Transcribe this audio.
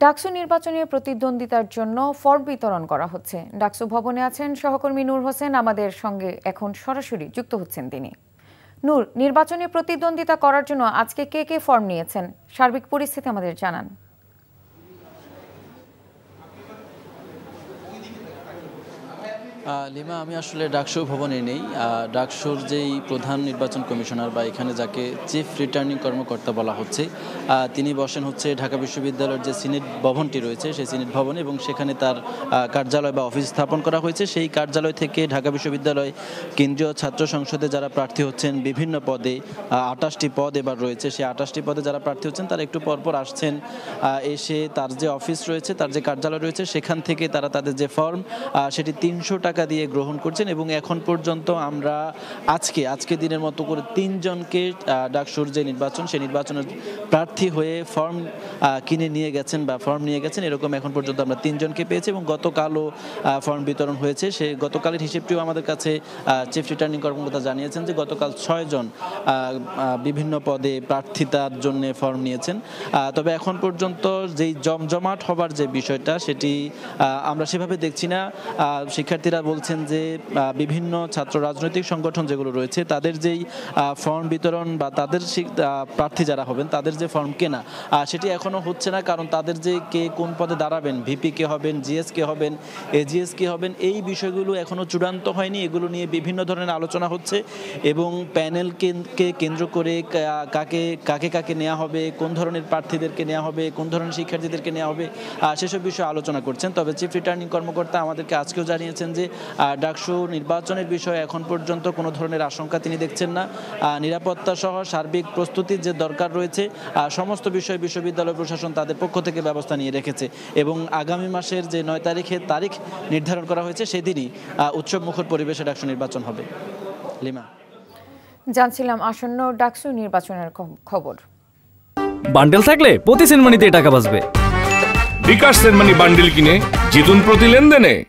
ডাকসু নির্বাচনে প্রতিদ্বন্দ্বিতার জন্য ফর্ম বিতরণ করা হচ্ছে। ডাকসু ভবনে আছেন সহকর্মী নূর হোসেন, আমাদের সঙ্গে এখন সরাসরি যুক্ত হচ্ছেন তিনি। নূর, নির্বাচনে প্রতিদ্বন্দ্বিতা করার জন্য আজকে কে কে ফর্ম নিয়েছেন, সার্বিক পরিস্থিতি আমাদের জানান। লিমা, আমি আসলে ডাকসু ভবনে নেই। ডাকসুর যেই প্রধান নির্বাচন কমিশনার বা এখানে যাকে চিফ রিটার্নিং কর্মকর্তা বলা হচ্ছে, তিনি বসেন হচ্ছে ঢাকা বিশ্ববিদ্যালয়ের যে সিনেট ভবনটি রয়েছে সেই সিনেট ভবনে, এবং সেখানে তার কার্যালয় বা অফিস স্থাপন করা হয়েছে। সেই কার্যালয় থেকে ঢাকা বিশ্ববিদ্যালয় কেন্দ্রীয় ছাত্র সংসদে যারা প্রার্থী হচ্ছেন বিভিন্ন পদে, 28টি পদ এবার রয়েছে, সেই 28টি পদে যারা প্রার্থী হচ্ছেন তারা একটু পরপর আসছেন, এসে তার যে অফিস রয়েছে, তার যে কার্যালয় রয়েছে, সেখান থেকে তারা তাদের যে ফর্ম সেটি 300 টাকা দিয়ে গ্রহণ করছেন। এবং এখন পর্যন্ত আমরা আজকে দিনের মতো করে 3 জনকে ডাকসুর যে নির্বাচন, সেই নির্বাচনের প্রার্থী হয়ে ফর্ম কিনে নিয়ে গেছেন বা ফর্ম নিয়ে গেছেন, এরকম এখন পর্যন্ত আমরা 3 জনকে পেয়েছি। এবং গতকালও ফর্ম বিতরণ হয়েছে। সেই গতকালের হিসেবটিও আমাদের কাছে চিফ রিটার্নিং কর্মকর্তা জানিয়েছেন যে গতকাল 6 জন বিভিন্ন পদে প্রার্থিতার জন্য ফর্ম নিয়েছেন। তবে এখন পর্যন্ত যেই জমজমাট হবার যে বিষয়টা, সেটি আমরা সেভাবে দেখছি না। শিক্ষার্থীরা বলছেন যে বিভিন্ন ছাত্র রাজনৈতিক সংগঠন যেগুলো রয়েছে তাদের যেই ফর্ম বিতরণ বা তাদের প্রার্থী যারা হবেন তাদের যে ফর্ম কেনা, সেটি এখনো হচ্ছে না। কারণ তাদের যে কে কোন পদে দাঁড়াবেন, ভিপি কে হবেন, জিএস কে হবেন, এজিএস কে হবেন, এই বিষয়গুলো এখনো চূড়ান্ত হয়নি। এগুলো নিয়ে বিভিন্ন ধরনের আলোচনা হচ্ছে এবং প্যানেলকে কেন্দ্র করে কাকে নেওয়া হবে, কোন ধরনের প্রার্থীদেরকে নেওয়া হবে, কোন ধরনের শিক্ষার্থীদেরকে নেওয়া হবে, সেসব বিষয়ে আলোচনা করছেন। তবে চিফ রিটার্নিং কর্মকর্তা আমাদেরকে আজকেও জানিয়েছেন যে ডাকসু নির্বাচনের বিষয়ে এখন পর্যন্ত কোনো ধরনের আশঙ্কা তিনি দেখছেন না। নিরাপত্তা সহ সার্বিক প্রস্তুতির যে দরকার রয়েছে, সমস্ত বিষয়ে বিশ্ববিদ্যালয় প্রশাসন তাদের পক্ষ থেকে ব্যবস্থা নিয়ে রেখেছে। এবং আগামী মাসের যে 9 তারিখে তারিখ নির্ধারণ করা হয়েছে, সেদিনই উৎসব মুখর পরিবেশে ডাকসু নির্বাচন হবে। লিমা, জানছিলাম আসন্ন ডাকসু নির্বাচনের খবর। বান্ডেল থাকলে প্রতি সেনমানিতে টাকা বাঁচবে। বিকাশ সেনমানি বান্ডেল কিনে জিতুন প্রতি লেনদেনে।